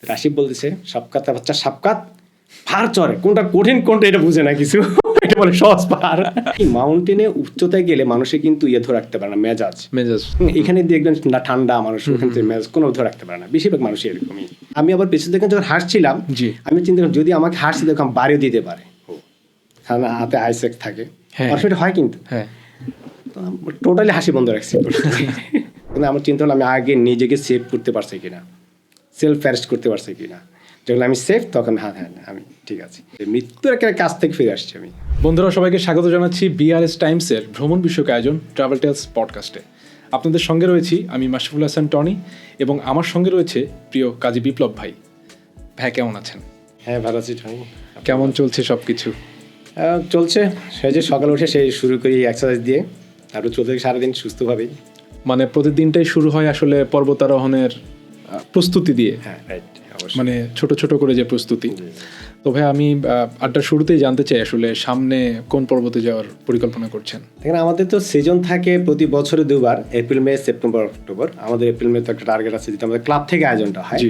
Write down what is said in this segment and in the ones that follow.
রাশিদ বলতেছে সবকাত বাচ্চা সাবকাত পাহাড় চড়ে, কোনটা কঠিন কোনটা এটা বুঝে না কিছু, এটা বলে সহজ পাহাড়। এই মাউন্টেনে উচ্চতায় গেলে মানুষে কিন্তু ধরে রাখতে পারে না মেজাজ। এখানে দেখবেন না ঠান্ডা মানুষ, ওখান থেকে মেজাজ কোনো ধরে রাখতে পারে না, বেশিরভাগ মানুষ এরকমই। আমি আবার পেছন থেকে যখন হাসছিলাম আমি চিন্তা করি যদি আমাকে হাসতে দেখলাম বাড়িও দিতে পারে, কারণ হাতে আইসেক থাকে, এটা হয় কিন্তু টোটালি হাসি বন্ধ রাখছি। কিন্তু আমার চিন্তা হলো আমি আগে নিজেকে সেভ করতে পারছি কিনা, সেলফ অ্যারেস্ট করতে পারছি কিনা। যখন আমি সেফ তখন হ্যাঁ আমি ঠিক আছে, মৃত্যুর একটা কাছ থেকে ফিরে আসছি আমি। বন্ধুরা সবাইকে স্বাগত জানাচ্ছি বিআরএস টাইমসের ভ্রমণ বিষয়ক আয়োজন ট্রাভেল টেলস পডকাস্টে। আপনাদের সঙ্গে রয়েছি আমি মাশরাফুল হাসান টনি এবং আমার সঙ্গে রয়েছে প্রিয় কাজী বিপ্লব ভাই। ভাই কেমন আছেন? হ্যাঁ ভালো আছি টনি। কেমন চলছে সব কিছু? চলছে, সেই যে সকালে উঠে সেই শুরু করি এক্সারসাইজ দিয়ে, তারপর চলতে সারাদিন সুস্থভাবেই। মানে প্রতিদিনটাই শুরু হয় আসলে পর্বতারোহণের প্রস্তুতি দিয়ে। হ্যাঁ রাইট, মানে ছোট ছোট করে যে প্রস্তুতি। তো ভাই আমি আড্ডার শুরুতেই জানতে চাই আসলে সামনে কোন পর্বতে যাওয়ার পরিকল্পনা করছেন? দেখেন আমাদের তো সিজন থাকে প্রতি বছরে দুবার, এপ্রিল মে সেপ্টেম্বর অক্টোবর। আমাদের এপ্রিল মে তো একটা টার্গেট আছে যেটা আমাদের ক্লাব থেকে আয়োজনটা হয়।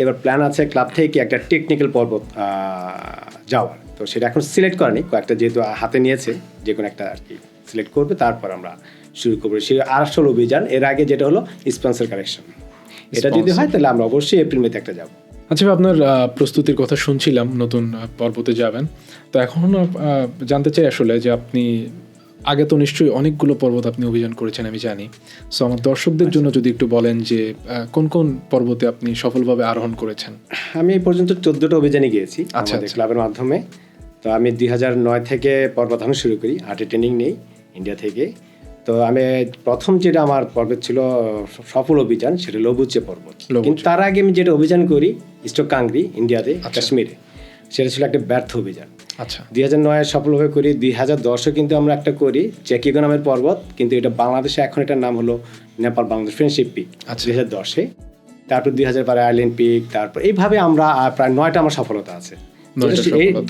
এবার প্ল্যান আছে ক্লাব থেকে একটা টেকনিক্যাল পর্বত যাওয়ার, তো সেটা এখন সিলেক্ট করেনি, কয়েকটা যেহেতু হাতে নিয়েছে যে কোনো একটা আর কি সিলেক্ট করবে, তারপর আমরা শুরু করবো সেই আসল অভিযান। এর আগে যেটা হলো স্পন্সর কালেকশন, এটা যদি হয় তাহলে আমরা অবশ্যই এপ্রিল মেতে একটা যাবো। আচ্ছা, আপনার প্রস্তুতির কথা শুনছিলাম, নতুন পর্বতে যাবেন, তো এখন জানতে চাই আসলে যে আপনি আগে তো নিশ্চয়ই অনেকগুলো পর্বত আপনি অভিযান করেছেন আমি জানি। সো আমার দর্শকদের জন্য যদি একটু বলেন যে কোন কোন পর্বতে আপনি সফলভাবে আরোহণ করেছেন। আমি এই পর্যন্ত 14টা অভিযানে গিয়েছি আমাদের ক্লাবের মাধ্যমে। তো আমি 2009 থেকে পর্বতারোহণ শুরু করি, আর্টে ট্রেনিং নেই ইন্ডিয়া থেকে। তো আমি প্রথম যেটা আমার পর্বত ছিল সফল অভিযান সেটা লবুচে পর্বত, কিন্তু তার আগে আমি যেটা অভিযান করি ইস্টক কাংরি ইন্ডিয়াতে কাশ্মীরে, সেটা ছিল একটা ব্যর্থ অভিযান। আচ্ছা, 2009 সফলভাবে করি। 2010 কিন্তু আমরা একটা করি চেকিগো নামের পর্বত, কিন্তু এটা বাংলাদেশে এখন এটার নাম হলো নেপাল বাংলাদেশ ফ্রেন্ডশিপ পিক 2010-এ। তারপর 2012 আইল্যান্ড পিক, তারপর এইভাবে আমরা প্রায় 9টা আমার সফলতা আছে।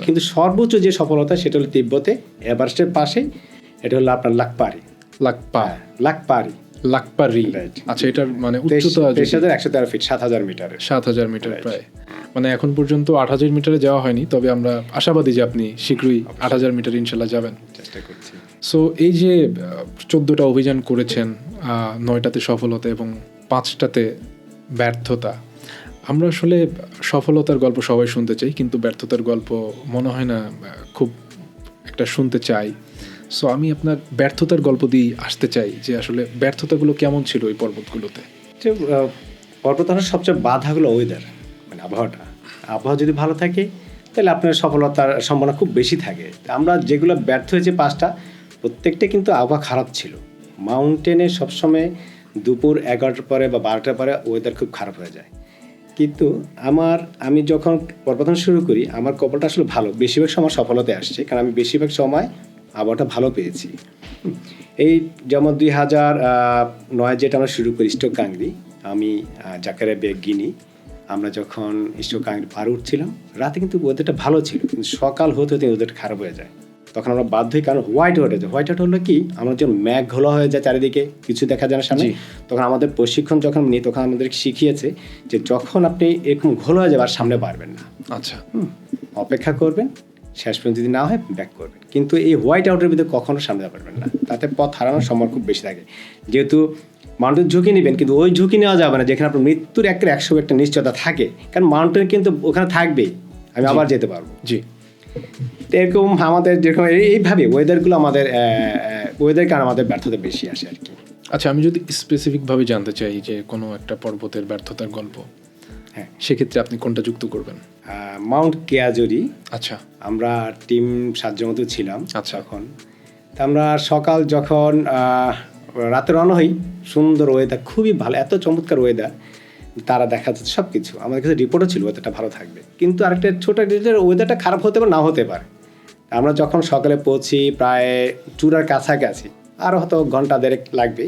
কিন্তু সর্বোচ্চ যে সফলতা সেটা হলো তিব্বতে এভারেস্টের পাশে, এটা হলো আপনার লাকপারি। আচ্ছা, এটার মানে উচ্চতা 3113 ফিট, 7000 মিটার। 7000 মিটার প্রায়। মানে এখন পর্যন্ত 8000 মিটারে যাওয়া হয়নি, তবে আমরা আশাবাদী যে আপনি শীঘ্রই 8000 মিটার ইনশাল্লাহ যাবেন। চেষ্টা করছি। সো এই যে 14টা অভিযান করেছেন, 9টাতে সফলতা এবং 5টাতে ব্যর্থতা, আমরা আসলে সফলতার গল্প সবাই শুনতে চাই, কিন্তু ব্যর্থতার গল্প মনে হয় না খুব একটা শুনতে চাই। সো আমি আপনার ব্যর্থতার গল্প দিয়ে আসতে চাই যে আসলে ব্যর্থতাগুলো কেমন ছিল এই পর্বতগুলোতে। পর্বতারোহণের সবচেয়ে বাধাগুলো ওয়েদার, মানে আবহাওয়া যদি ভালো থাকে তাহলে আপনার সফলতার সম্ভাবনা খুব বেশি থাকে। আমরা যেগুলো ব্যর্থ হয়েছে 5টা, প্রত্যেকটা কিন্তু আবহাওয়া খারাপ ছিল। মাউন্টেনে সবসময় দুপুর 11টার পরে বা 12টার পরে ওয়েদার খুব খারাপ হয়ে যায়। কিন্তু আমি যখন পর্বতারোহণ শুরু করি আমার কপালটা আসলে ভালো, বেশিরভাগ সময় সফলতায় আসছে, কারণ আমি বেশিরভাগ সময় আবহাওয়াটা ভালো পেয়েছি। এই যেমন 2009 যেটা আমরা শুরু করি ইস্টক কাংরি, আমি জাকারে বেগ গিনি, আমরা যখন ইস্টক কাংরি পার উঠছিলাম রাতে কিন্তু ওয়েদারটা ভালো ছিল, কিন্তু সকাল হতে হতে ওয়েদারটা খারাপ হয়ে যায়। তখন আমরা বাধ্য হই, কারণ হোয়াইট হলো কি আমরা যখন ম্যাঘ ঘোলা হয়ে যায় চারিদিকে, কিছু দেখা যায় না সামনে। তখন আমাদের প্রশিক্ষণ যখন নিই তখন আমাদের শিখিয়েছে যে যখন আপনি এরকম ঘোলা হয়ে যাবে আর সামনে পারবেন না। আচ্ছা, অপেক্ষা করবেন, শেষ পর্যন্ত যদি না হয় ব্যাক করবেন, কিন্তু এই হোয়াইট আউটের ভিতরে কখনো সামনে পারবেন না, তাতে পথ হারানোর সম্ভাবনা খুব বেশি থাকে। যেহেতু মাউন্টেন ঝুঁকি নেবেন, কিন্তু ওই ঝুঁকি নেওয়া যাবে না যেখানে আপনার মৃত্যুর 100 একটা নিশ্চয়তা থাকে, কারণ মাউন্টেন কিন্তু ওখানে থাকবেই, আমি আবার যেতে পারবো। জি, এরকম আমাদের যেরকম এইভাবে ওয়েদারগুলো ওয়েদার কারণে আমাদের ব্যর্থতা বেশি আসে আর কি। আচ্ছা, আমি যদি স্পেসিফিকভাবে জানতে চাই যে কোনো একটা পর্বতের ব্যর্থতার গল্প, হ্যাঁ, সেক্ষেত্রে আপনি কোনটা যুক্ত করবেন? মাউন্ট কেয়াজুরি। আচ্ছা, আমরা টিম 7 জন মতো ছিলাম। আচ্ছা, এখন আমরা সকাল যখন রাতে রওনা হই, সুন্দর ওয়েদার, খুবই ভালো, এত চমৎকার ওয়েদার, তারা দেখা যাচ্ছে সব কিছু আমাদের কাছে রিপোর্টও ছিল ওয়েদারটা ভালো থাকবে, কিন্তু আরেকটা ছোটো ওয়েদারটা খারাপ হতে পারে, না হতে পারে। আমরা যখন সকালে পৌঁছি প্রায় চূড়ার কাছাকাছি, আরও হয়তো ঘন্টা 1.5 লাগবে,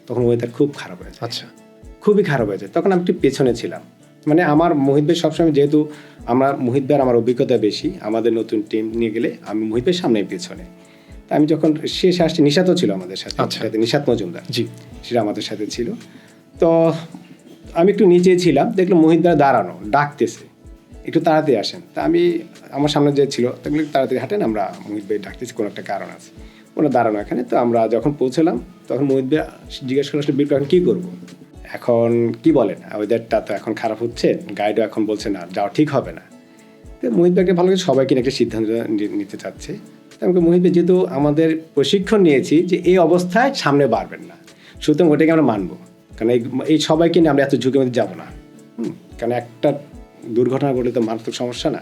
তখন ওয়েদার খুব খারাপ হয়ে যায়। আচ্ছা, খুবই খারাপ হয়ে যায়। তখন আমি একটু পেছনে ছিলাম, মানে আমার মোহিত ভাই সবসময়, যেহেতু মোহিত ভাইয়ের আমার অভিজ্ঞতা বেশি, আমাদের নতুন টিম নিয়ে গেলে আমি মোহিত ভাইয়ের সামনে পেছনে। তা আমি যখন শেষ আসছি, নিশাতও ছিল আমাদের সাথে, নিশাত মজুমদার, জি, সেটা আমাদের সাথে ছিল। তো আমি একটু নিচে ছিলাম, দেখলাম মোহিত ভাই দাঁড়ানো, ডাকতেছে একটু তাড়াতাড়ি আসেন। তা আমি আমার সামনে যে ছিল তাহলে তাড়াতাড়ি হাঁটেন, আমরা মোহিত ভাই ডাকতেছি, কোনো একটা কারণ আছে, ওরা দাঁড়ানো এখানে। তো আমরা যখন পৌঁছলাম তখন মোহিত ভাই জিজ্ঞেস করলো, আসলে বিপ্লব এখন কী করবো, এখন কি বলেন, ওয়েদারটা তো এখন খারাপ হচ্ছে, গাইডও এখন বলছে না যাওয়া ঠিক হবে না। তো মোহিত ভাইকে ভালো করে সবাইকে একটা সিদ্ধান্ত নিতে চাচ্ছে। তো আমাকে মোহিত ভাই, যেহেতু আমাদের প্রশিক্ষণ নিয়েছি যে এই অবস্থায় সামনে বাড়বেন না, সুতরাং ওটাকে আমরা মানবো, কারণ এই সবাইকে নিয়ে আমরা এত ঝুঁকির মধ্যে যাবো না। কারণ একটা দুর্ঘটনা ঘটলে তো মারাত্মক সমস্যা না,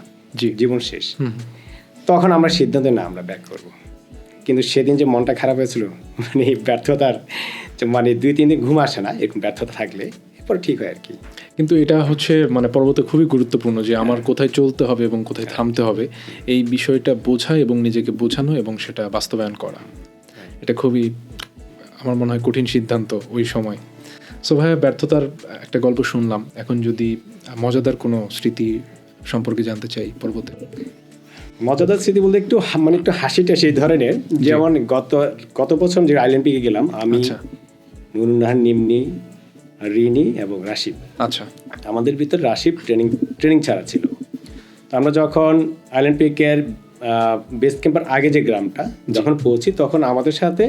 জীবন শেষ। তখন আমরা সিদ্ধান্ত না আমরা ব্যাক করবো। কিন্তু সেদিন যে মনটা খারাপ হয়েছিল, মানে ব্যর্থতার, মানে 2-3 দিন ঘুম আসে না এরকম ব্যর্থতা থাকলে, এরপর ঠিক হয় আর কি। কিন্তু এটা হচ্ছে মানে পর্বতে খুবই গুরুত্বপূর্ণ যে আমার কোথায় চলতে হবে এবং কোথায় থামতে হবে, এই বিষয়টা বোঝা এবং নিজেকে বোঝানো এবং সেটা বাস্তবায়ন করা, এটা খুবই আমার মনে হয় কঠিন সিদ্ধান্ত ওই সময়। সো ভাইয়া, ব্যর্থতার একটা গল্প শুনলাম, এখন যদি মজাদার কোনো স্মৃতি সম্পর্কে জানতে চাই পর্বতে। মজাদার স্মৃতি বলতে একটু মানে একটু হাসিটা সেই ধরনের, যেমন গত বছর যে আইল্যান্ড পিকে গেলাম আমি, নুরুন্নাহার, নিম্নি, রিনি এবং রাশিদ। আচ্ছা, আমাদের ভিতর রাশিদ ট্রেনিং ছাড়া ছিল। তো আমরা যখন আইল্যান্ড পিকের বেস ক্যাম্পের আগে যে গ্রামটা যখন পৌঁছি, তখন আমাদের সাথে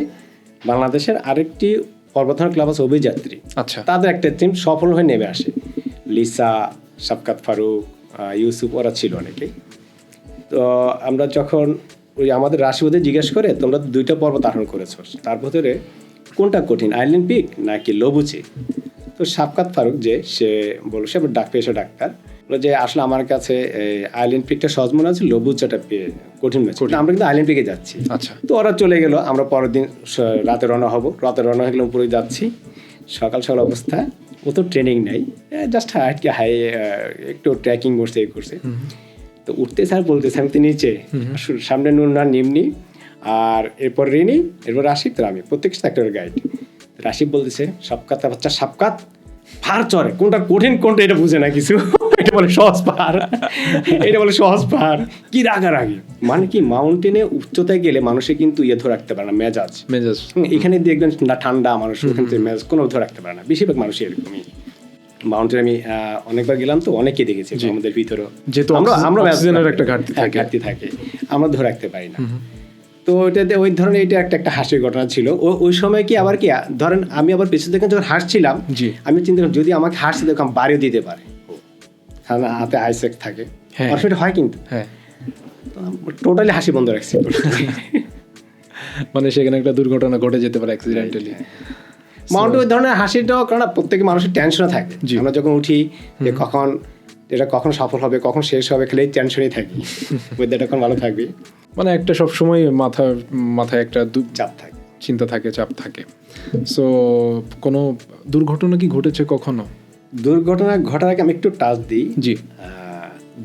বাংলাদেশের আরেকটি পর্বতারোহণ ক্লাব আছে অভিযাত্রী। আচ্ছা, তাদের একটা টিম সফল হয়ে নেমে আসে, লিসা, শাফকাত ফারুক, ইউসুফ, ওরা ছিল অনেকেই। তো আমরা যখন ওই আমাদের রাশিদে জিজ্ঞেস করে, তোমরা 2টা পর্বত আরোহণ করেছো, তার ভিতরে কোনটা কঠিন, আইল্যান্ড পিক নাকি লবুচি? তো শাফকাত ফারুক যে সে বললো, সে পেশা ডাক্তার, বললো যে আসলে আমার কাছে আইল্যান্ড পিকটা সহজ মনে হচ্ছে, লবুচাটা কঠিন হয়েছে, আমরা কিন্তু আইল্যান্ড পিকে যাচ্ছি। আচ্ছা, তো ওরা চলে গেল, আমরা পরের দিন রাতে রওনা হব। রাতে রওনা হয়ে গেলাম, উপরে যাচ্ছি, সকাল সকাল অবস্থা, ও তো ট্রেনিং নেই, জাস্ট একটু ট্রেকিং করছে, এই করছে। তো উঠতে স্যার বলতেছে আমি তো নিচে, সামনে নুরনা, নিমনি, আর এরপর রিনি, এরপর রাশিদ, আমি প্রত্যেক সেক্টরের গাইড। রাশিদ বলতেছে, শাফকাত বাচ্চা শাফকাত, পাহাড় চড়ে, কোনটা কঠিন কোনটা এটা বুঝে না কিছু, এটা বলে সহজ পাহাড়, এটা বলে সহজ পাহাড়, কি রাগারাগি। মানে কি, মাউন্টেনে উচ্চতায় গেলে মানুষে কিন্তু ধরে রাখতে পারে না, মেজাজ। এখানে দেখবেন ঠান্ডা, মানুষ ওখান থেকে মেজাজ কোনো ধরে রাখতে পারে না, বেশিরভাগ মানুষ এরকমই। মাউন্টেনে আমি অনেকবার গেলাম, তো অনেকে দেখেছি আমাদের ভিতরেও, যেহেতু আমরা একটা ঘাটতি থাকে, আমরা ধরে রাখতে পারি না। তো ওইটাতে ওই ধরনের এটা একটা হাসির ঘটনা ছিল। ওই সময় কি আবার কি ধরেন, আমি আবার পেছন থেকে যখন হাসছিলাম, আমি চিন্তা করলাম যদি আমাকে হাসতে দেখলাম বাড়িও দিতে পারে, হাতে আইসেক থাকে, সেটা হয় কিন্তু টোটালি হাসি বন্ধ রাখছি। মানে সেখানে একটা দুর্ঘটনা ঘটে যেতে পারে অ্যাক্সিডেন্টালি। মাউন্টে ওই ধরনের হাসিটাও, কারণ প্রত্যেক মানুষের টেনশনে থাকে, আমরা যখন উঠি যে কখন সফল হবে, কখন শেষ হবে, খালি টেনশনই থাকি, ওয়েদারটা কখন ভালো থাকবে, মানে একটা সবসময় মাথায় একটা চাপ থাকে, চিন্তা থাকে, চাপ থাকে। সো কোনো দুর্ঘটনা কি ঘটেছে কখনো? দুর্ঘটনা ঘটার আগে আমি একটু টাচ দিই।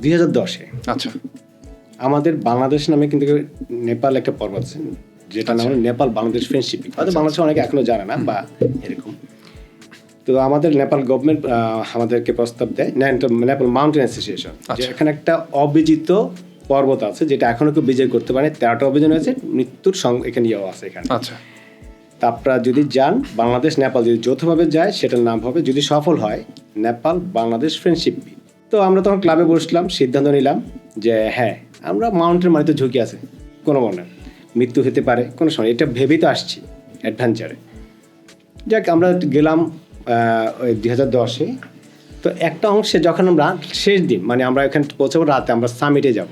2010-এ আচ্ছা, আমাদের বাংলাদেশ নামে কিন্তু নেপাল একটা পর্বত আছে, যেটা নাম নেপাল বাংলাদেশ ফ্রেন্ডশিপ। হয়তো বাংলাদেশে অনেকে এখনো জানে না বা এরকম। তো আমাদের নেপাল গভর্নমেন্ট আমাদেরকে প্রস্তাব দেয়, নেপাল মাউন্টেন অ্যাসোসিয়েশন, যেখানে একটা অবিজিত পর্বত আছে যেটা এখনো কেউ বিজয় করতে পারে, 13টা অভিযান হয়েছে, মৃত্যুর এখানে আছে এখানে। আচ্ছা, তা আপনারা যদি যান, বাংলাদেশ নেপাল যদি যৌথভাবে যায়, সেটার নাম হবে, যদি সফল হয়, নেপাল বাংলাদেশ ফ্রেন্ডশিপ। তো আমরা তখন ক্লাবে বসলাম, সিদ্ধান্ত নিলাম যে হ্যাঁ, আমরা মাউন্টেন মানে তো ঝুঁকি আছে, কোনো মনে মৃত্যু হতে পারে, কোনো সময়, এটা ভেবেই তো আসছি অ্যাডভেঞ্চারে। যাক, আমরা গেলাম ওই 2010-এ। তো একটা অংশে যখন আমরা শেষ দিন, মানে আমরা এখানে পৌঁছাবো রাতে, আমরা সামিটে যাব,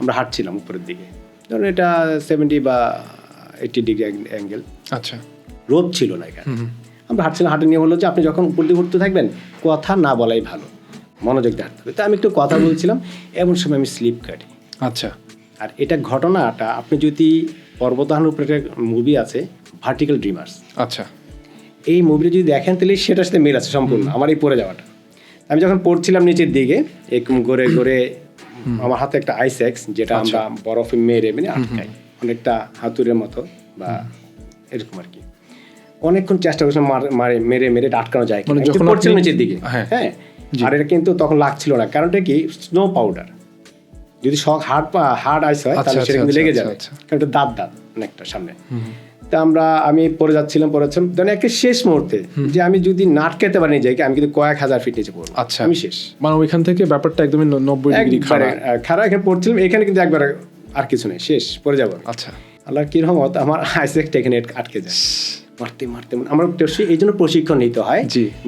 আমরা হাঁটছিলাম উপরের দিকে, ধরুন এটা 70 বা 80 ডিগ্রি অ্যাঙ্গেল। আচ্ছা, রোদ ছিল না এখানে, আমরা হাঁটছিলাম। হাঁটে নিয়ে হলো যে আপনি যখন উপর দিকে উঠতে থাকবেন, কথা না বলাই ভালো, মনোযোগ দিয়ে হাঁটতে হবে। তো আমি একটু কথা বলছিলাম, এমন সময় আমি স্লিপ কাটি। আচ্ছা, আর এটা ঘটনাটা আপনি যদি পর্বতারোহণের উপরে একটা মুভি আছে, ভার্টিক্যাল ড্রিমার্স, আচ্ছা, এই মুভিটা যদি দেখেন তাহলে সেটার সাথে মিল আছে সম্পূর্ণ আমার এই পড়ে যাওয়াটা। আমি যখন পড়ছিলাম নিচের দিকে, এরকম ঘুরে ঘুরে আমার হাতে একটা আইসেক্স, যেটা আমরা বরফে মেরে আটকাই, অনেকটা হাতুড়ের মতো বা এরকম আর কি, অনেকক্ষণ চেষ্টা করছিলাম মেরে মেরে আটকানো যায়, যখন পড়ছিলাম নিচের দিকে। হ্যাঁ, আর এটা কিন্তু তখন লাগছিল না, কারণটা কি, স্নো পাউডার, যদি হার্ড আইস হয় তাহলে সেটা কিন্তু লেগে যাবে, কারণ এটা দাঁত অনেকটা সামনে। তা আমি পড়ে যাচ্ছিলাম ধরেন একটা শেষ মুহূর্তে যে আমি যদি নাটকাতে পারি নিজেকে, আমি কিন্তু কয়েক হাজার ফিট নিচে পড়বো। আচ্ছা, আমি শেষ, মানে ওইখান থেকে ব্যাপারটা একদমই 90 ডিগ্রি খাড়া। খাড়া এখানে পড়ছিলাম, এখানে কিন্তু একবার আর কিছু নেই, শেষ, পড়ে যাবো। আচ্ছা, আল্লাহর কি রহমত, আমার আইসেক্সটা এখানে আটকে যায়। মারতে মারতে আমার এই জন্য প্রশিক্ষণ নিতে হয়।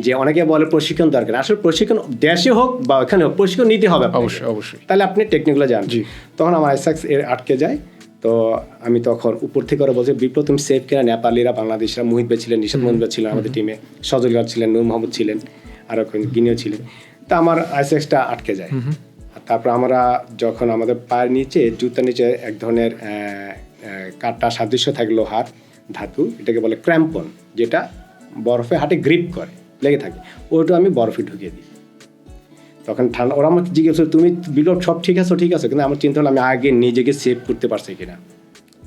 যে অনেকে বলে প্রশিক্ষণ দরকার, আসলে প্রশিক্ষণ দেশে হোক বা ওখানে হোক প্রশিক্ষণ নিতে হবে অবশ্যই অবশ্যই, তাহলে আপনি টেকনিকগুলো জানেন। তখন আমার আইসেক্স এর আটকে যায়। তো আমি তখন উপর থেকে ওরা বলছে, বিপ্লব তুমি সেফ কিনা? নেপালিরা, বাংলাদেশরা, মুহিত ভাই ছিলেন, নিশাদ মোহিত ভাই ছিলেন আমাদের টিমে, সজলগার ছিলেন, নূর মোহাম্মদ ছিলেন, আরও গিনিও ছিলেন। তা আমার আইসেক্সটা আটকে যায়। তারপর আমরা যখন আমাদের পায়ের নিচে, জুতার নিচে এক ধরনের কাটা সাদৃশ্য থাকে লোহার ধাতু, এটাকে বলে ক্র্যাম্পন, যেটা বরফে হাটে গ্রিপ করে, লেগে থাকে, ওইটা আমি বরফে ঢুকিয়ে দিই। তখন ঠান্ডা, ওরা আমাকে জিজ্ঞেস করে, তুমি বিপ্লব সব ঠিক আছে? ঠিক আছে, কিন্তু আমার চিন্তা হলো আমি আগে নিজেকে সেভ করতে পারছি কিনা,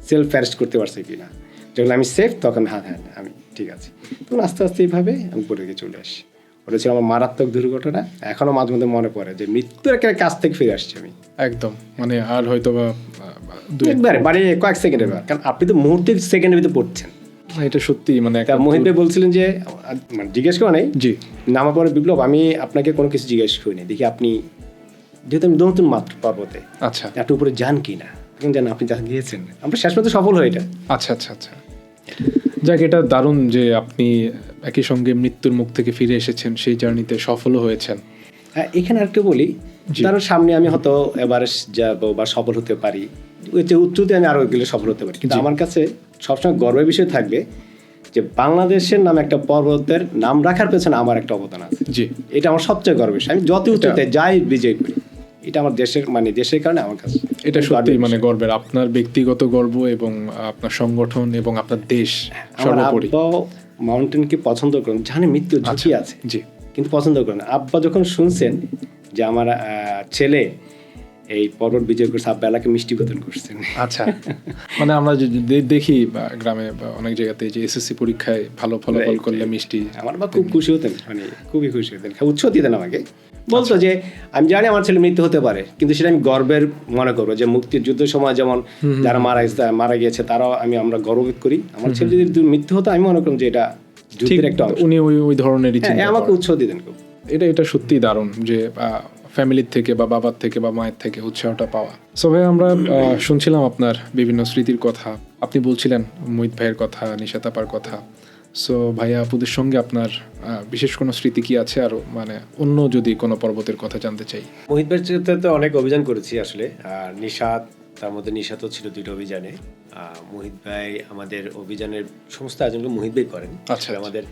সেলফ অ্যারেস্ট করতে পারছি কিনা। যখন আমি সেফ, তখন হ্যাঁ আমি ঠিক আছে। তখন আস্তে আস্তে এইভাবে আমি পড়ে গিয়ে চলে আসি। ওটা ছিল আমার মারাত্মক দুর্ঘটনা। এখনো মাঝে মধ্যে মনে পড়ে যে মৃত্যুর একটা কাছ থেকে ফিরে আসছি আমি একদম, মানে আর হয়তো বা একবারে বাড়ি কয়েক সেকেন্ডের ব্যাপার, কারণ আপনি তো মুহূর্তে সেকেন্ডের ভিতরে পড়ছেন। এটা সত্যি, মানে মোহিত ভাই বলছিলেন যে, মানে জিজ্ঞেস করে নাই, জি, নামার পরে, বিপ্লব আমি আপনাকে কোনো কিছু জিজ্ঞেস করিনি, দেখি আপনি যেহেতু আমি নতুন মাত্র পর্বতে, আচ্ছা, একটু উপরে যান কি না, জান আপনি যা গিয়েছেন, আমরা শেষ পর্যন্ত সফল হই এটা। আচ্ছা আচ্ছা আচ্ছা, যাক, এটা দারুণ যে আপনি একই সঙ্গে মৃত্যুর মুখ থেকে ফিরে এসেছেন, সেই জার্নিতে সফলও হয়েছেন। হ্যাঁ, এখানে আরেকটু বলি, কারণ সামনে আমি হয়তো এভারেস্ট যাবো বা সফল হতে পারি, উচ্চতে আমি আরো গেলে সফল হতে পারি, কিন্তু আমার কাছে সবসময় গর্বের বিষয় থাকবে যে বাংলাদেশের নামে একটা পর্বতের নাম রাখার পেছনে আমার একটা অবদান আছে। জি, এটা আমার সবচেয়ে গর্বের। আমি যত উচ্চতে যাই বিজয় করি, এটা আমার দেশের, মানে দেশের কারণে আমার কাছে এটা সত্যি মানে গর্বের। আপনার ব্যক্তিগত গর্ব এবং আপনার সংগঠন এবং আপনার দেশ সর্বোপরি। আব্বা মাউন্টেনকে পছন্দ করেন, জানে মৃত্যুর ঝুঁকি আছে, জি, কিন্তু পছন্দ করেন। আব্বা যখন শুনছেন যে আমার ছেলে এই পর্বত বিজয় করছে, আব্বা এলাকায় মিষ্টি বিতরণ করছেন। আচ্ছা, মানে আমরা দেখি গ্রামে বা অনেক জায়গাতে যে এসএসসি পরীক্ষায় ভালো ফলাফল করলে মিষ্টি, আমার বাবা খুব খুশি হতেন, মানে খুবই খুশি হতেন, উৎসাহ দিতেন আমাকে। বলতো যে আমি জানি আমার ছেলে মৃত্যু হতে পারে, কিন্তু সেটা আমি গর্বের মনে করবো যে মুক্তির যুদ্ধের সময় যেমন যারা মারা গিয়েছে তারাও আমরা গর্ববোধ করি। আমার ছেলে যদি মৃত্যু হতো, আমি মনে করলাম যে এটা যুদ্ধের একটা অংশ। উনি ওই ধরনেরই চিন্তা করেন। আমাকে উৎসাহ দিতেন খুব। এটা সত্যিই দারুণ যে ফ্যামিলির থেকে বা বাবার থেকে বা মায়ের থেকে উৎসাহটা পাওয়া। সো ভাই, আমরা শুনছিলাম আপনার বিভিন্ন স্মৃতির কথা, আপনি বলছিলেন মোহিত ভাইয়ের কথা, নিশাত আপার কথা। সো ভাইয়া আপুদের সঙ্গে আপনার বিশেষ কোনো স্মৃতি কি আছে আরো, মানে অন্য যদি কোনো পর্বতের কথা জানতে চাই? মোহিত ভাইয়ের সাথে তো অনেক অভিযান করেছি আসলে, আর নিশাত, তার মধ্যে নিশাতও ছিল 2টা অভিযানে। মোহিত ভাই আমাদের অভিযানের সমস্ত আয়োজনগুলো মোহিত ভাই করেন। আচ্ছা, আমাদের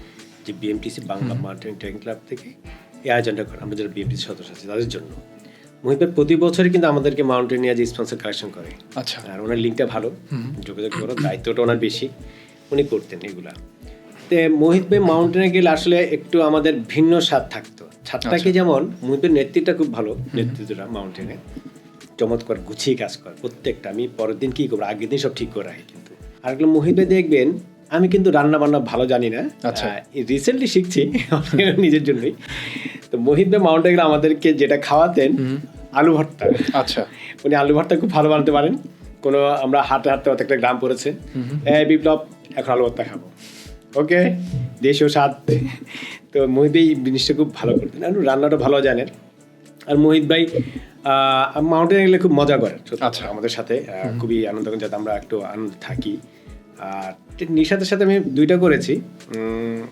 যে বিএমটিসি বাংলা মাউন্টেন ট্রেকিং ক্লাব থেকে এই আয়োজনটা করেন, আমরা যারা বিএমটিসি সদস্য আছি তাদের জন্য। মোহিত ভাই প্রতি বছরই কিন্তু আমাদেরকে মাউন্টেন নিয়ে যে স্পন্সর কালেকশন করে। আচ্ছা, আর ওনার লিঙ্কটা ভালো, যোগাযোগ করার দায়িত্বটা ওনার বেশি, উনি করতেন এগুলা। তো মোহিত ভাই মাউন্টেনে গেলে আসলে একটু আমাদের ভিন্ন স্বাদ থাকতো। ছাদটাকে যেমন মোহিত ভাইয়ের নেতৃত্বটা খুব ভালো, নেতৃত্বটা মাউন্টেনে চমৎকার গুছিয়ে কাজ করে প্রত্যেকটা। আমি পরের দিন কি করবো, আগের দিন সব ঠিক করে রাখি। কিন্তু আরেকগুলো মোহিত ভাই দেখবেন, আমি কিন্তু রান্না বান্না ভালো জানি না, রিসেন্টলি শিখছি নিজের জন্যই। তো মোহিত ভাই মাউন্টেনে গেলে আমাদেরকে যেটা খাওয়াতেন, আলু ভর্তা। আচ্ছা, উনি আলু ভর্তা খুব ভালো বানাতে পারেন। কোনো আমরা হাঁটতে হাঁটতে একটা গ্রাম পড়েছে, বিপ্লব এখন আলু ভর্তা খাবো, ওকে, দেশীয় স্বাদ। তো মোহিত ভাই জিনিসটা খুব ভালো করতেন, রান্নাটা ভালো জানেন। আর মোহিত ভাই মাউন্টেনে গেলে খুব মজা করেন। আচ্ছা, আমাদের সাথে খুবই আনন্দ করেন, যাতে আমরা একটু আনন্দ থাকি। আর নিশাতের সাথে আমি 2টা করেছি।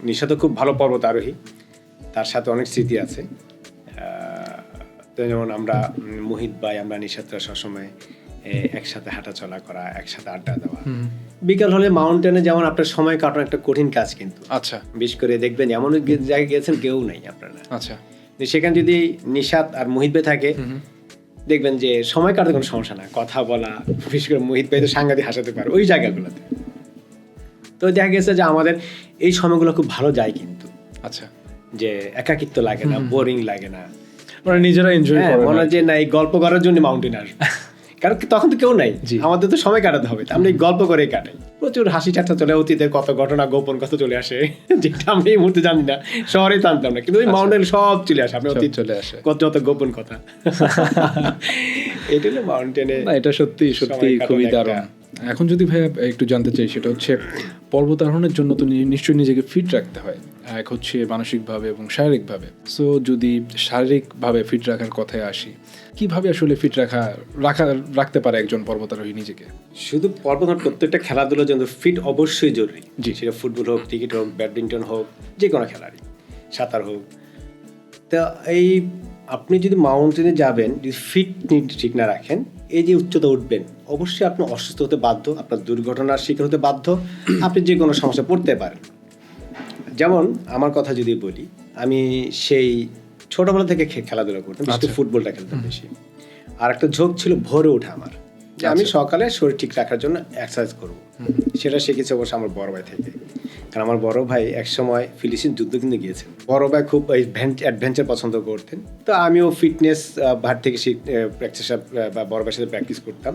নিশাতও খুব ভালো পর্বত আরোহী, তার সাথে অনেক স্মৃতি আছে। যেমন আমরা মোহিত ভাই, আমরা নিশাতরা সবসময় একসাথে হাঁটা চলা করা, একসাথে আড্ডা দেওয়া। বিকাল হলে মাউন্টেনে যেমন আপনার সময় কাটানো একটা কঠিন কাজ, কিন্তু আচ্ছা, বিশেষ করে দেখবেন এমন জায়গায় গেছেন কেউ নাই আপনারা, আচ্ছা, সেখানে যদি নিশাত আর মোহিত ভাই থাকে, দেখবেন যে সময় কাটাতে কোনো সমস্যা না, কথা বলা, বিশেষ করে মোহিত ভাই তো সাংঘাতিক হাসাতে পারে ওই জায়গাগুলোতে। তো দেখা গেছে যে আমাদের এই সময়গুলো খুব ভালো যায়, কিন্তু আচ্ছা, যে একাকিত্ব লাগে না, বোরিং লাগে না, মানে নিজেরা এনজয় করে, মনে হয় যে না এই গল্প করার জন্য মাউন্টেন আসবে, কারণ তখন তো কেউ নাই, আমাদের তো সময় কাটাতে হবে, আমরা এই গল্প করে কাটাই। প্রচুর হাসি ঠাট্টা চলে, অতীতের কত ঘটনা, গোপন কথা চলে আসে, যেটা আমরা এই মুহূর্তে জানি না, শহরে জানতাম না, কিন্তু ওই মাউন্টেন সব চলে আসে, আপনার অতীত চলে আসে, যত গোপন কথা। এটা হলো মাউন্টেনে, এটা সত্যি সত্যি খুবই দারুণ। এখন যদি ভাই একটু জানতে চাই, সেটা হচ্ছে পর্বতারোহণের জন্য তো নিশ্চয়ই নিজেকে ফিট রাখতে হয়, এক হচ্ছে মানসিকভাবে এবং শারীরিকভাবে। সো যদি শারীরিকভাবে ফিট রাখার কথায় আসি, কিভাবে আসলে ফিট রাখতে পারে একজন পর্বতারোহী নিজেকে? শুধু পর্বতারোহণ, প্রত্যেকটা খেলাধুলার জন্য ফিট অবশ্যই জরুরি। জি। সেটা ফুটবল হোক, ক্রিকেট হোক, ব্যাডমিন্টন হোক, যে কোনো খেলারই, সাঁতার হোক। তা এই আপনি যদি মাউন্টেনে যাবেন, যদি ফিট ঠিক না রাখেন, এই যে উচ্চতা উঠবেন, অবশ্যই আপনি অসুস্থ হতে বাধ্য, আপনার দুর্ঘটনার শিকার হতে বাধ্য, আপনি যে কোনো সমস্যা পড়তে পারেন। যেমন আমার কথা যদি বলি, আমি সেই ছোটবেলা থেকে খেলাধুলা করতাম, বিশেষ করে ফুটবলটা খেলতাম বেশি। আর একটা ঝোঁক ছিল ভোরে ওঠা আমার, যে আমি সকালে শরীর ঠিক রাখার জন্য এক্সারসাইজ করব। সেটা শিখেছি অবশ্য আমার বড় ভাই থেকে, কারণ আমার বড় ভাই একসময় ফিলিস্তিন যুদ্ধ কিন্তু গিয়েছেন। বড় ভাই খুব অ্যাডভেঞ্চার পছন্দ করতেন, তো আমিও ফিটনেস ভার থেকে প্র্যাকটিস বা বড় ভাইয়ের সাথে প্র্যাকটিস করতাম।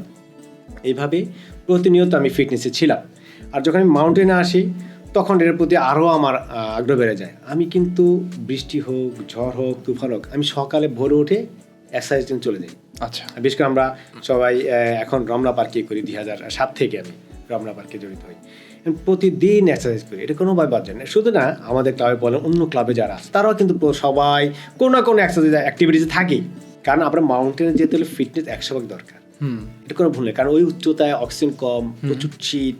এইভাবে প্রতিনিয়ত আমি ফিটনেসে ছিলাম। আর যখন আমি মাউন্টেনে আসি, তখন এর প্রতি আরও আমার আগ্রহ বেড়ে যায়। আমি কিন্তু বৃষ্টি হোক, ঝড় হোক, তুফান হোক, আমি সকালে ভোরে উঠে এক্সারসাইজ জন্য চলে যাই। আচ্ছা। বিশেষ করে আমরা সবাই এখন রমনা পার্কে করি, 2007 থেকে আমি রমনা পার্কে জড়িত হই। প্রতিদিন এক্সারসাইজ করি, এটা কোনোভাবে বাদ যায় না। শুধু না, আমাদের ক্লাবে বলেন, অন্য ক্লাবে যারা আছে তারাও কিন্তু সবাই কোনো না কোনো এক্সারসাইজ অ্যাক্টিভিটিসে থাকেই। কারণ আমরা মাউন্টেনে যেতে হলে ফিটনেস 100% দরকার। এটা কোনো ভুল নেই, কারণ ওই উচ্চতায় অক্সিজেন কম, প্রচুর শীত,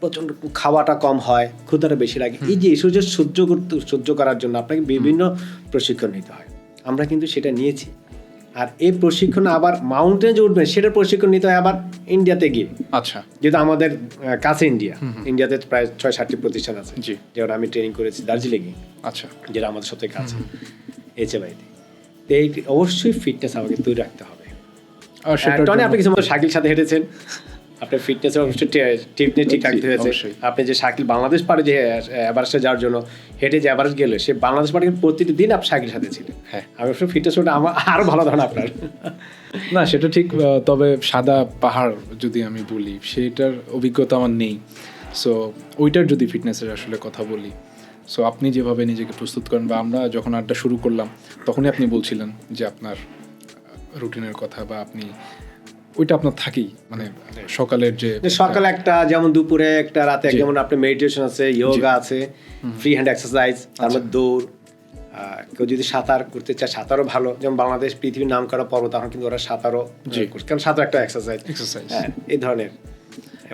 প্রচণ্ড খাওয়াটা কম হয়, ক্ষুধাটা বেশি লাগে। এই যে এসব সহ্য করার জন্য আপনাকে বিভিন্ন প্রশিক্ষণ নিতে হয়। আমরা কিন্তু সেটা নিয়েছি। আর এই প্রশিক্ষণ আবার মাউন্টেনে যে উঠবেন, সেটার প্রশিক্ষণ নিতে হয় আবার ইন্ডিয়াতে গিয়ে। আচ্ছা। যেহেতু আমাদের কাছে ইন্ডিয়াতে প্রায় 6-7টি প্রতিষ্ঠান আছে, জি। যেটা আমি ট্রেনিং করেছি দার্জিলিংয়ে, আচ্ছা। যেটা আমাদের সবথেকে কাছে, HMI-তে। তো এই অবশ্যই ফিটনেস আমাকে তৈরি রাখতে হবে। আর সেটা টনি, আপনি কিছু শাকিল সাথে হেঁটেছেন, আপনার ফিটনেস অবশ্যই ঠিক রাখতে হয়েছে। আপনি যে শাকিল বাংলাদেশ পারে যে এভারেস্টে যাওয়ার জন্য হেঁটে যে এভারেস্ট গেলে, সে বাংলাদেশ পারে প্রতিটি দিন আপনি শাকিল সাথে ছিলেন। হ্যাঁ, আমি অবশ্যই ফিটনেস ওটা আমার আরও ভালো ধারণা আপনার। না, সেটা ঠিক। তবে সাদা পাহাড় যদি আমি বলি, সেটার অভিজ্ঞতা আমার নেই। সো ওইটার যদি ফিটনেসের আসলে কথা বলি, সো আপনি যেভাবে নিজেকে প্রস্তুত করেন, বা আমরা যখন আড্ডা শুরু করলাম তখনই আপনি বলছিলেন যে আপনার রুটিনের কথা, বা আপনি ওইটা আপনার থাকেই, মানে সকালের যে সকালে একটা, যেমন দুপুরে একটা, রাতে একটা, যেমন আপনার মেডিটেশন আছে, যোগা আছে, ফ্রি হ্যান্ড এক্সারসাইজ, তারপর দৌড়। কেউ যদি সাঁতার করতে চায়, সাঁতারও ভালো। যেমন বাংলাদেশ পৃথিবীর নাম করা পর্বতারোহণ, কিন্তু ওরা সাঁতারও করছে, কারণ সাঁতার একটা এক্সারসাইজ। হ্যাঁ, এই ধরনের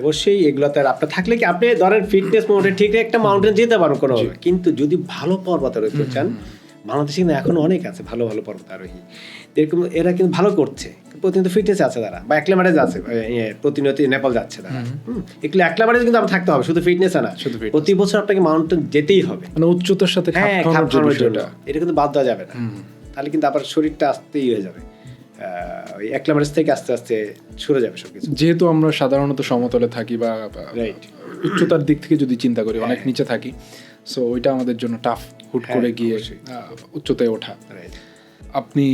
অবশ্যই এগুলোতে আপনার থাকলে কি আপনি ধরেন ফিটনেস মোডে ঠিক একটা মাউন্টেন যেতে পারেন কোনো, কিন্তু যদি ভালো পর্বতারোহী হতে চান, বাংলাদেশে কিন্তু এখন অনেক আছে ভালো ভালো পর্বতারোহী, এরকম এরা কিন্তু ভালো করছে, প্রতিনিয়ত ফিটনেস আছে তারা, বা অ্যাক্লামারেজ আছে, প্রতিনিয়ত নেপাল যাচ্ছে তারা। একটু অ্যাক্লামারেজ কিন্তু আপনার থাকতে হবে, শুধু ফিটনেস না, প্রতি বছর আপনাকে মাউন্টেন যেতেই হবে, মানে উচ্চতার সাথে খাপ খাওয়ানোর জন্য। এটা কিন্তু বাদ দেওয়া যাবে না, তাহলে কিন্তু আবার শরীরটা আস্তেই হয়ে যাবে, ওই অ্যাক্লামারেজ থেকে আস্তে আস্তে সরে যাবে সবকিছু। যেহেতু আমরা সাধারণত সমতলে থাকি, বা উচ্চতার দিক থেকে যদি চিন্তা করি, অনেক নিচে থাকি, সো ওইটা আমাদের জন্য টাফ, হুট করে গিয়ে উচ্চতায় ওঠা। আপনি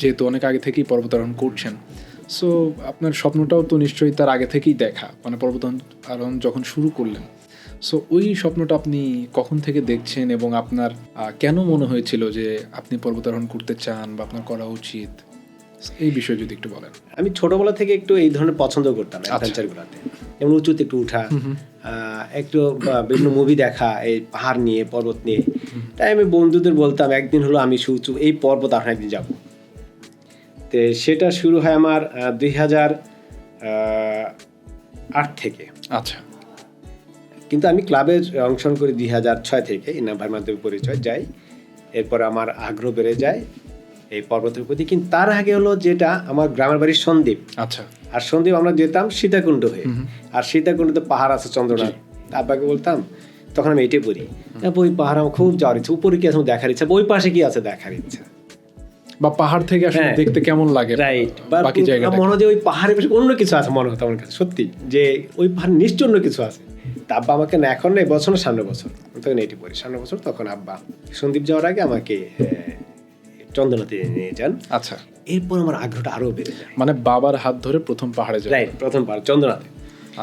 যেহেতু অনেক আগে থেকেই পর্বতারোহণ করছেন, সো আপনার স্বপ্নটাও তো নিশ্চয়ই তার আগে থেকেই দেখা, মানে পর্বতারোহণ যখন শুরু করলেন, সো ওই স্বপ্নটা আপনি কখন থেকে দেখছেন, এবং আপনার কেন মনে হয়েছিল যে আপনি পর্বতারোহণ করতে চান, বা আপনার করা উচিত, এই বিষয়ে যদি একটু বলেন। আমি ছোটবেলা থেকে একটু এই ধরনের পছন্দ করতাম, অ্যাডভেঞ্চারগুলোতে, যেমন উঁচুতে একটু উঠা, একটু বিভিন্ন মুভি দেখা, এই পাহাড় নিয়ে, পর্বত নিয়ে। তাই আমি বন্ধুদের বলতাম, একদিন হলো আমি উঁচু এই পর্বত আরোহণ একদিন যাবো। তো সেটা শুরু হয় আমার 2008 থেকে। আচ্ছা। কিন্তু আমি ক্লাবের অংশগ্রহণ করি 2006 থেকে, ইনাভার মাধ্যমে পরিচয় যাই। এরপর আমার আগ্রহ বেড়ে যায় এই পর্বতের প্রতি। কিন্তু তার আগে হলো, যেটা আমার গ্রামের বাড়ির সন্দ্বীপ। আচ্ছা। আর সন্দ্বীপ আমরা যেতাম সীতাকুণ্ড হয়ে, আর সীতাকুণ্ডতে পাহাড় আছে চন্দ্রনাথ। আব্বাকে বলতাম, তখন আমি এটাই পড়ি, ওই পাহাড় আমার খুব যাওয়ার ইচ্ছা, উপরে কি আছে দেখার ইচ্ছা, ওই পাশে কি আছে দেখার ইচ্ছা, বা পাহাড় থেকে আসলে দেখতে কেমন লাগে, রাইট, বাকি জায়গাটা মনে হয় যে ওই পাহাড়ের পাশে অন্য কিছু আছে, মনে হতো আমার কাছে সত্যি যে ওই পাহাড় নিশ্চয় অন্য কিছু আছে। তা আব্বা আমাকে না, এখন না, এবছর না, সামনের বছর, তখন এটি পড়ি, সামনের বছর, তখন আব্বা সন্দ্বীপ যাওয়ার আগে আমাকে চন্দ্রনাথে নিয়ে যান। আচ্ছা। এরপর আমার আগ্রহটা আরো বেড়ে যায়, মানে বাবার হাত ধরে প্রথম পাহাড়ে যাওয়া। রাইট, প্রথম পাহাড় চন্দ্রনাথে।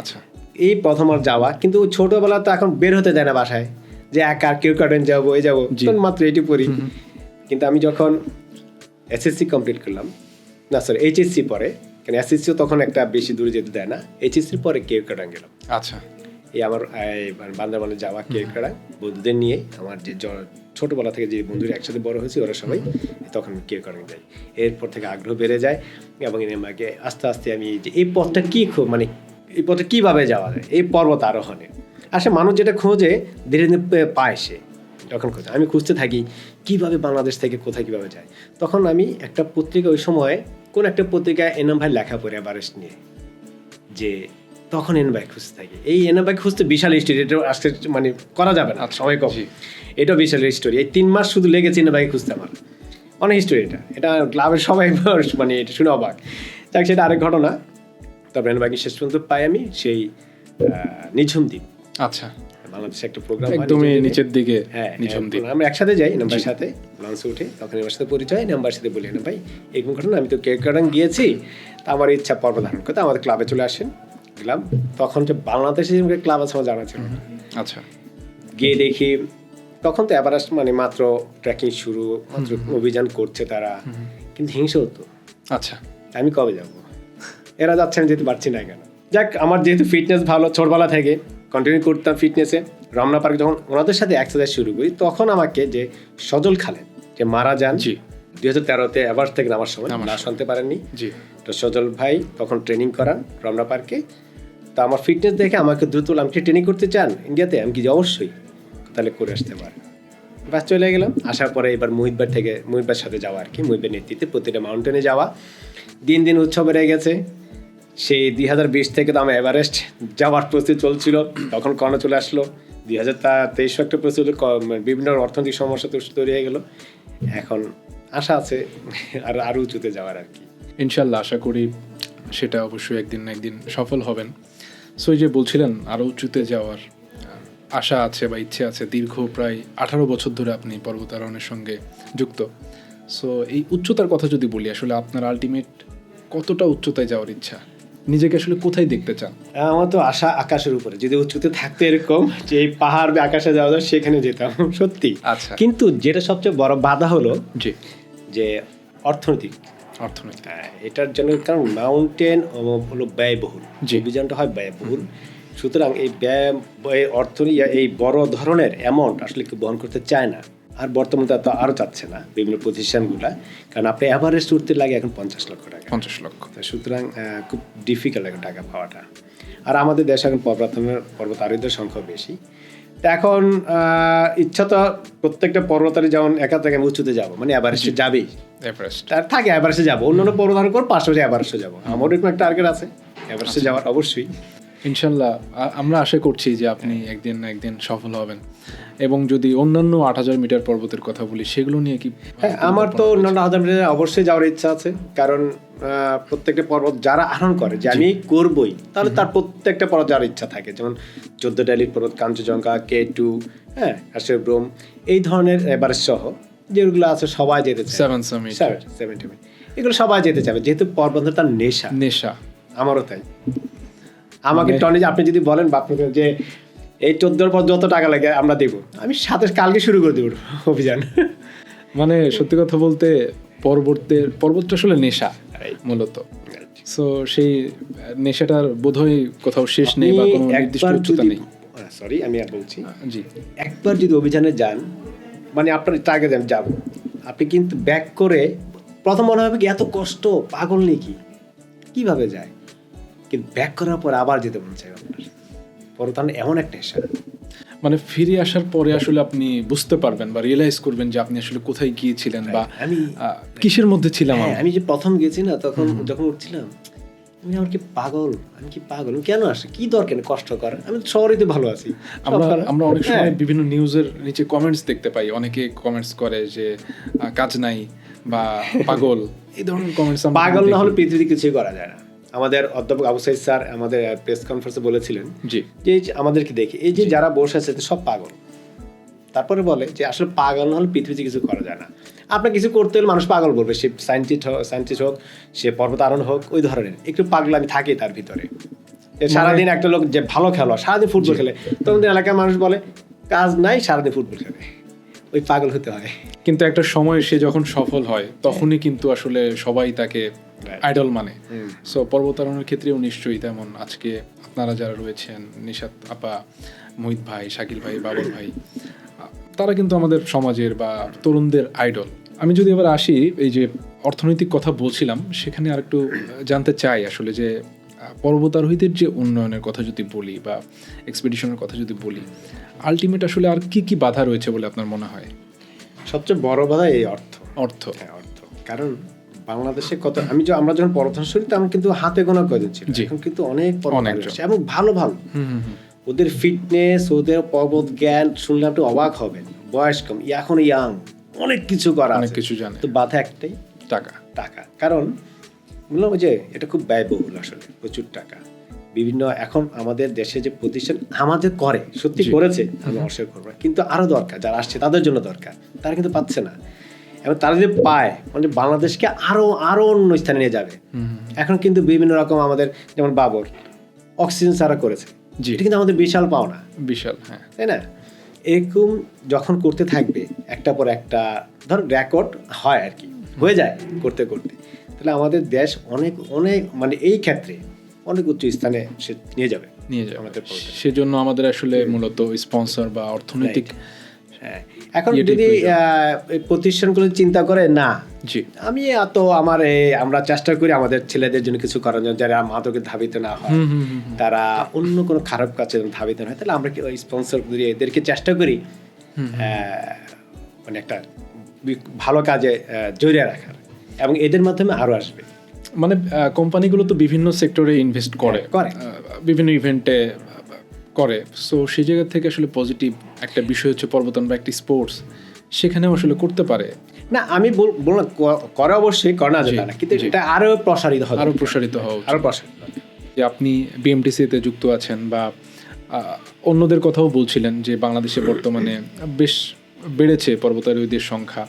আচ্ছা। এই প্রথম আর যাওয়া, কিন্তু ছোটবেলা তো এখন বের হতে দেয় না বাসায়, যে একা কেউ কাটেন যাবো, এই যাবো, মাত্র এটি পড়ি। কিন্তু আমি যখন SSC কমপ্লিট করলাম, না সরি HSC পরে, কারণ এসএসসিও তখন একটা বেশি দূরে যেতে দেয় না। এইচএসসির পরে কেওক্রাডাং গেলাম। আচ্ছা, এই আমার বান্দরবানে যাওয়া কেওক্রাডাং বন্ধুদের নিয়ে, আমার যে ছোটবেলা থেকে যে বন্ধুরা একসাথে বড় হয়েছে ওরা সবাই তখন কেওক্রাডাং যাই। এরপর থেকে আগ্রহ বেড়ে যায় এবং আমাকে আস্তে আস্তে আমি যে এই পথটা কি মানে এই পথটা কীভাবে যাওয়া যায়, এই পর্বত আরোহণে আসলে মানুষ যেটা খোঁজে ধীরে ধীরে পায় সে। যখন খোঁজে আমি খুঁজতে থাকি কীভাবে বাংলাদেশ থেকে কোথায় কীভাবে যায়। তখন আমি একটা পত্রিকা, ওই সময় কোন একটা পত্রিকায় এনাম ভাই লেখা পড়ে এভারেস্ট নিয়ে, যে তখন এনাম ভাই খুঁজতে থাকি। এই এনাম ভাই খুঁজতে বিশাল স্টোরি, এটা আজকে মানে করা যাবে না, সময় কম। এটাও বিশাল স্টোরি। এই 3 মাস শুধু লেগেছে এনাম ভাই খুঁজতে আমার, অনেক স্টোরি। এটা ক্লাবের সবাই মানে এটা শুনে অবাক। যাক, সেটা আরেক ঘটনা। তারপরে এনাম ভাইকে শেষ পর্যন্ত পাই আমি সেই নিঝুম দ্বীপ। আচ্ছা, বাংলাদেশে একটা প্রোগ্রাম একদমই নিচের দিকে হ্যাঁ, নিঝুম দ্বীপ। আমরা একসাথে যাই নাম্বার সাথে লঞ্চে উঠে, তখন আমার সাথে পরিচয়। নাম্বার সাথে বলি, না ভাই এরকম ঘটনা, আমি তো কেওক্রাডাং গিয়েছি, তা আমার ইচ্ছা পর্ব ধারণ করতে, আমাদের ক্লাবে চলে আসেন। গেলাম, তখন যে বাংলাদেশে যে ক্লাব আছে আমার জানা ছিল না। আচ্ছা, গিয়ে দেখি তখন তো এভারেস্ট মানে মাত্র ট্রেকিং শুরু, মাত্র অভিযান করছে তারা, কিন্তু হিংসা হতো। আচ্ছা, আমি কবে যাব, এরা যাচ্ছে আমি যেতে পারছি না কেন। যাক, আমার যেহেতু ফিটনেস ভালো, ছোটবেলা থেকে কন্টিনিউ করতাম ফিটনেসে। রমনা পার্কে যখন ওনাদের সাথে এক্সারসাইজ শুরু করি, তখন আমাকে যে সজল খালেদ যে মারা যান 2013-তে এভারেস্ট থেকে নামার সময়, না শুনতে পারেননি, তো সজল ভাই তখন ট্রেনিং করান রমনা পার্কে। তো আমার ফিটনেস দেখে আমাকে দ্রুত, আমি কি ট্রেনিং করতে চান ইন্ডিয়াতে? আমি কি যে অবশ্যই, তাহলে করে আসতে পারেন। বাস চলে গেলাম। আসার পরে এবার মুহিতবার সাথে যাওয়া আর কি, মুহিতবার নেতৃত্বে প্রতিটা মাউন্টেনে যাওয়া। দিন দিন উৎসব বেড়ে গেছে। সেই 2020 থেকে তো আমার এভারেস্ট যাওয়ার প্রস্তুতি চলছিল, তখন করোনা চলে আসলো। 2023 একটা প্রস্তুতি, বিভিন্ন অর্থনৈতিক সমস্যা তৈরি হয়ে গেল। এখন আশা আছে আরও উঁচুতে যাওয়ার আর কি। ইনশাল্লাহ আশা করি সেটা অবশ্যই একদিন না একদিন সফল হবেন। সো এই যে বলছিলেন আরও উঁচুতে যাওয়ার আশা আছে বা ইচ্ছে আছে, দীর্ঘ প্রায় 18 বছর ধরে আপনি পর্বতারোহণের সঙ্গে যুক্ত। সো এই উচ্চতার কথা যদি বলি, আসলে আপনার আলটিমেট কতটা উচ্চতায় যাওয়ার ইচ্ছা, নিজেকে আসলে কোথায় দেখতে চান? আমার তো আশা আকাশের উপরে, যদি উচ্চতে থাকতো এরকম যে এই পাহাড় বা আকাশে যাওয়া যায়, সেখানে যেতাম সত্যি। আচ্ছা, কিন্তু যেটা সবচেয়ে বড় বাধা হলো যে অর্থনৈতিক। এটার জন্য, কারণ মাউন্টেন হলো ব্যয়বহুল, অভিযানটা হয় ব্যয়বহুল। সুতরাং এই এই বড় ধরনের অ্যামাউন্ট আসলে কেউ বহন করতে চায় না। আর বর্তমানে তো আরও চাচ্ছে না বিভিন্ন প্রতিষ্ঠানগুলা, কারণ আপনি এভারেস্ট উঠতে লাগে এখন 50 লক্ষ টাকা। 50 লক্ষ। সুতরাং খুব ডিফিকাল্ট এখন টাকা পাওয়াটা। আর আমাদের দেশে এখন পর্বতারোহীদের সংখ্যা বেশি। তো এখন ইচ্ছা তো প্রত্যেকটা পর্বতারোহী যেমন একা থেকে উঁচুতে যাবো, মানে এভারেস্টে যাবেই, তার থাকে এভারেস্টে যাবো, অন্যান্য পর্বতারোহণ করে পাশাপাশি এভারেস্টে যাবো। আমারও এরকম একটা টার্গেট আছে, এভারেস্টে যাওয়ার অবশ্যই। ইনশাল্লাহ আমরা আশা করছি যে আপনি একদিন না একদিন সফল হবেন। এবং যদি অন্যান্য 8000 মিটার পর্বতের কথা বলি, সেগুলো নিয়ে কি? হ্যাঁ, আমার তো অন্যান্য 1000 মিটার অবশ্যই যাওয়ার ইচ্ছা আছে, কারণ প্রত্যেকটা পর্বত যারা আরোহণ করে যে আমি করবই, তাহলে তার প্রত্যেকটা পর্বত যাওয়ার ইচ্ছা থাকে। যেমন 14 ডালির পর্বত, কাঞ্চনজঙ্ঘা, K2, হ্যাঁ, ব্রোম, এই ধরনের এভারেস্ট সহ যেগুলো আছে সবাই যেতে চায়। 7 সামিট, এগুলো সবাই যেতে চাবে, যেহেতু পর্বত তার নেশা। আমারও তাই। আমাকে টনি, আপনি যদি বলেন বাপকে যে এই 14 পর যত টাকা লাগে আমরা দেবো, আমি সাথে কালকে শুরু করে দেবো অভিযান। মানে সত্যি কথা বলতে পর্বতটা আসলে নেশা মূলত। সো সেই নেশাটার বোধহয় কোথাও শেষ নেই বা কোনো নির্দিষ্ট উচ্চতা নেই। সরি, আমি আর বলছি, জি, একবার যদি অভিযানে যান, মানে আপনার টার্গেট যাবো, আপনি কিন্তু ব্যাক করে প্রথম মনে হবে কি এত কষ্ট, পাগল নাকি, কিভাবে যায়, কিন্তু ব্যাক করার পর আবার যেতে মন চাই আপনার। পর্বতারোহণ এমন একটা নেশা, মানে ফিরে আসার পরে আসলে আপনি বুঝতে পারবেন বা রিয়েলাইজ করবেন যে আপনি আসলে কোথায় গিয়েছিলেন বা আমি কিসের মধ্যে ছিলাম। আমি যে প্রথম গেছি না, তখন যখন উঠছিলাম, আমি কি পাগল, কেন আসে, কি দরকার কষ্ট করার, আমি শহরেই তো ভালো আছি। আমরা অনেক সময় বিভিন্ন নিউজের নিচে কমেন্টস দেখতে পাই, অনেকে কমেন্টস করে যে কাজ নাই বা পাগল, এই ধরনের কমেন্টস। পাগল না হলে পৃথিবীতে কিছুই করা যায় না। আমাদের অধ্যাপক আবু সাইদ স্যার আমাদের প্রেস কনফারেন্সে বলেছিলেন যে আমাদেরকে দেখে এই যে যারা বসে আছে সব পাগল। তারপরে বলে যে আসলে পাগল না হলে পৃথিবীতে কিছু করা যায় না। আপনার কিছু করতে হলে মানুষ পাগল বলবে, সে সায়েন্টিস্ট হোক, সে পর্বতারোহণ হোক, ওই ধরনের একটু পাগলামি থাকে তার ভিতরে। সারাদিন একটা লোক যে ভালো খেলোয়াড়, সারাদিন ফুটবল খেলে, তখন এলাকার মানুষ বলে কাজ নাই, সারাদিন ফুটবল খেলে। ওই পাগল হতে হয়। কিন্তু একটা সময় সে যখন সফল হয় তখনই কিন্তু আসলে সবাই তাকে আইডল মানে। সো পর্বতারোহণের ক্ষেত্রেও নিশ্চয়ই তেমন। আজকে আপনারা যারা রয়েছেন, নিশাত আপা, মোহিত ভাই, শাকিল ভাই, বাবর ভাই, তারা কিন্তু আমাদের সমাজের বা তরুণদের আইডল। আমি যদি এবার আসি, এই যে অর্থনৈতিক কথা বলছিলাম, সেখানে আরেকটু জানতে চাই আসলে যে পর্বতারোহীদের যে উন্নয়নের কথা যদি বলি বা এক্সপেডিশনের কথা যদি বলি, আলটিমেট আসলে আর কি কি বাধা রয়েছে বলে আপনার মনে হয়? সবচেয়ে বড় বাধা এই অর্থ। অর্থ। হ্যাঁ, অর্থ। কারণ বাংলাদেশে আমরা যখন পর্বতারোহণ শুনি তখন কিন্তু হাতে গোনা কয়জন ছিল, এখন কিন্তু অনেক পর্বতারোহী আসছে এবং ভালো ভালো। ওদের ফিটনেস, ওদের পর্বত জ্ঞান শুনলে আপনি অবাক হবেন। বয়স কম, এখন ইয়াং, অনেক কিছু করা, অনেক কিছু জানে। তো বাধা একটাই, টাকা। টাকা। কারণ বললাম যে এটা খুব ব্যয়বহুল, আসলে প্রচুর টাকা। বিভিন্ন এখন আমাদের দেশে যে প্রতিষ্ঠান আমাদের করে, সত্যি করেছে, আমি অস্বীকার করবো না, কিন্তু আরো দরকার, যারা আসছে তাদের জন্য দরকার, তারা কিন্তু পাচ্ছে না। এবং তারা যদি পায়, মানে বাংলাদেশকে আরো অন্য স্থানে নিয়ে যাবে। এখন কিন্তু বিভিন্ন রকম আমাদের, যেমন বাবর অক্সিজেন ছাড়া করেছে, এটা কিন্তু আমাদের বিশাল পাওনা, বিশাল, হ্যাঁ, তাই না? এরকম যখন করতে থাকবে, একটা পর একটা ধর রেকর্ড হয় আর কি, হয়ে যায় করতে করতে, তাহলে আমাদের দেশ অনেক অনেক মানে এই ক্ষেত্রে অনেক উচ্চ স্থানে সে নিয়ে যাবে। আমাদের সেজন্য আমাদের আসলে মূলত স্পন্সর বা অর্থনৈতিক, হ্যাঁ। এখন যদি প্রতিষ্ঠানগুলো চিন্তা করে না, জি, আমি আমরা চেষ্টা করি আমাদের ছেলেদের জন্য কিছু করার জন্য, যারা মাদকে ধাবিত না হয়, তারা অন্য কোনো খারাপ কাজে ধাবিত না হয়, তাহলে আমরা কি ওই স্পন্সর করি, এদেরকে চেষ্টা করি মানে একটা ভালো কাজে জড়িয়ে রাখার, এবং এদের মাধ্যমে আরো আসবে। মানে কোম্পানিগুলো তো বিভিন্ন সেক্টরে ইনভেস্ট করে, বিভিন্ন ইভেন্টে করে। সো সেই জায়গা থেকে আসলে পজিটিভ একটা বিষয় হচ্ছে পর্বতারোহণ বা একটি স্পোর্টস, সেখানেও আসলে করতে পারে না। আমি বললাম করে, অবশ্যই করা যাবে না, কিন্তু এটা আরো প্রসারিত হবে, আরো প্রসারিত হওয়া, আরো প্রসারিত। যে আপনি বিএমটিসিতে যুক্ত আছেন বা অন্যদের কথাও বলছিলেন যে বাংলাদেশে বর্তমানে বেশ বেড়েছে পর্বতারোহীদের সংখ্যা।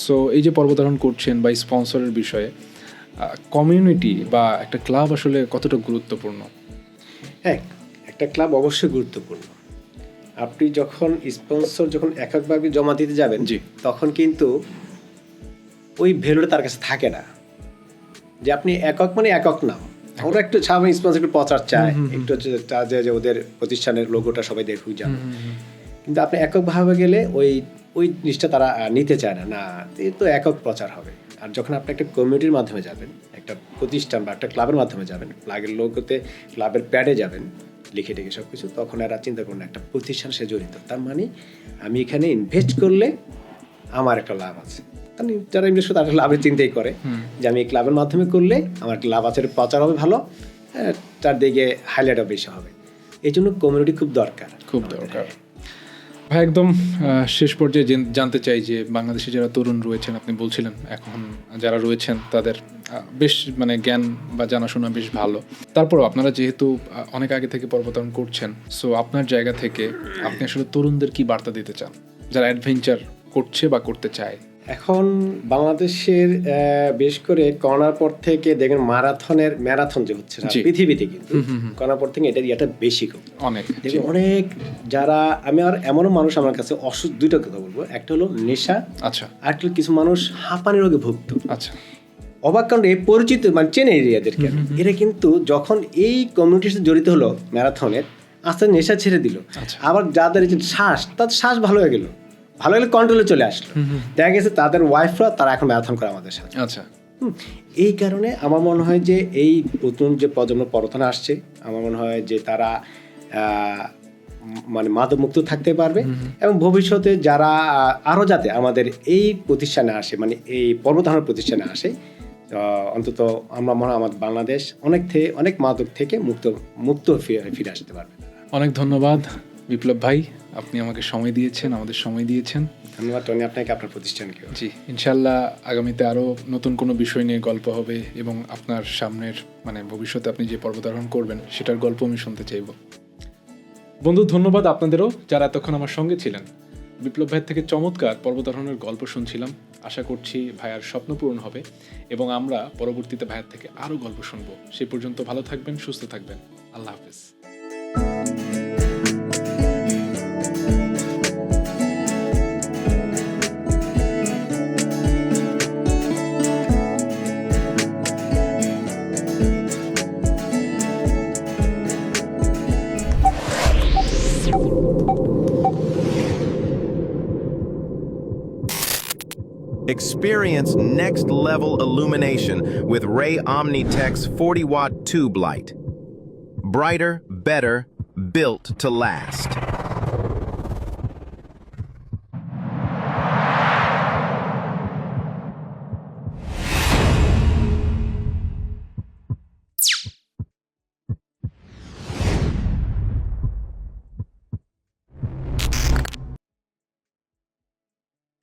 সো এই যে পর্বতারোহণ করছেন বা স্পন্সরের বিষয়ে কমিউনিটি বা একটা ক্লাব আসলে কতটা গুরুত্বপূর্ণ? হ্যাঁ, একটা ক্লাব অবশ্যই গুরুত্বপূর্ণ। আপনি যখন স্পন্সর যখন এককভাবে জমা দিতে যাবেন, তখন কিন্তু ওই ভ্যালুটা তার কাছে থাকে না, যে আপনি একক মানে একক না। ওরা একটু স্বাভাবিক স্পন্সর একটু প্রচার চায়, একটু যে ওদের প্রতিষ্ঠানের লোগোটা সবাই দেখুক, জানে। কিন্তু আপনি এককভাবে গেলে ওই জিনিসটা তারা নিতে চায় না, এ তো একক প্রচার হবে। আর যখন আপনি একটা কমিউনিটির মাধ্যমে যাবেন, একটা প্রতিষ্ঠান বা একটা ক্লাবের মাধ্যমে যাবেন, ক্লাবের লোগোতে, ক্লাবের প্যাডে যাবেন, লিখে টেখে সব কিছু, তখন এরা চিন্তা করুন একটা প্রতিষ্ঠান সে জড়িত, তার মানে আমি এখানে ইনভেস্ট করলে আমার একটা লাভ আছে। যারা ইনভেস্ট করে তারা লাভের চিন্তাই করে যে আমি এই ক্লাবের মাধ্যমে করলে আমার একটা লাভ আছে, প্রচার হবে ভালো, তার দিকে হাইলাইটও বেশি হবে। এই জন্য কমিউনিটি খুব দরকার, খুব দরকার। ভাই, একদম শেষ পর্যায়ে জানতে চাই যে বাংলাদেশে যারা তরুণ রয়েছেন, আপনি বলছিলেন এখন যারা রয়েছেন তাদের বেশ মানে জ্ঞান বা জানাশোনা বেশ ভালো, তারপরও আপনারা যেহেতু অনেক আগে থেকে পর্বতারোহণ করছেন, সো আপনার জায়গা থেকে আপনি আসলে তরুণদের কি বার্তা দিতে চান যারা অ্যাডভেঞ্চার করছে বা করতে চায়? এখন বাংলাদেশের বেশ করে করোনার পর থেকে দেখেন ম্যারাথন যে হচ্ছে পৃথিবীতে, কিন্তু করোনার পর থেকে এটা বেশি অনেক যারা, আমি আর এমনও মানুষ আমার কাছে দুইটা কথা বলবো, একটা হলো নেশা, আচ্ছা, আর একটা কিছু মানুষ হাঁপানি রোগে ভুগত, আচ্ছা, অবাক কারণ এই পরিচিত মানে চেনে এরিয়াদেরকে, এরা কিন্তু যখন এই কমিউনিটির সাথে জড়িত হলো ম্যারাথনের, আস্তে নেশা ছেড়ে দিল। আবার যাদের শ্বাস, তাদের শ্বাস ভালো হয়ে গেল, ভালো হলে কন্ট্রোলে চলে আসলো, দেখা গেছে তাদের ওয়াইফরা তারা এখন ম্যারাথন করে আমাদের সাথে। আচ্ছা, এই কারণে আমার মনে হয় যে এই নতুন যে প্রজন্ম পর্বতারোহণে আসছে, আমার মনে হয় যে তারা মানে মাদকমুক্ত থাকতে পারবে, এবং ভবিষ্যতে যারা আরও যাতে আমাদের এই প্রতিষ্ঠানে আসে, মানে এই পর্বতারোহণ প্রতিষ্ঠানে আসে, অন্তত আমরা মনে হয় আমাদের বাংলাদেশ অনেক মাদক থেকে মুক্ত ফিরে আসতে পারবে। অনেক ধন্যবাদ বিপ্লব ভাই, আপনি আমাকে সময় দিয়েছেন, আমাদের সময় দিয়েছেন। ধন্যবাদ টনি, আপনাকে, আপনার প্রতিষ্ঠানকে। জি, ইনশাল্লাহ আগামীতে আরও নতুন কোনো বিষয় নিয়ে গল্প হবে, এবং আপনার সামনের মানে ভবিষ্যতে আপনি যে পর্বতারোহণ করবেন সেটার গল্প আমি শুনতে চাইব। বন্ধু, ধন্যবাদ আপনাদেরও যারা এতক্ষণ আমার সঙ্গে ছিলেন। বিপ্লব ভাইয়ের থেকে চমৎকার পর্বতারোহণের গল্প শুনছিলাম। আশা করছি ভাইয়ার স্বপ্ন পূরণ হবে, এবং আমরা পরবর্তীতে ভাইয়ের থেকে আরও গল্প শুনবো। সেই পর্যন্ত ভালো থাকবেন, সুস্থ থাকবেন। আল্লাহ হাফেজ। Experience next-level illumination with Ray OmniTech's 40-watt tube light. Brighter, better, built to last.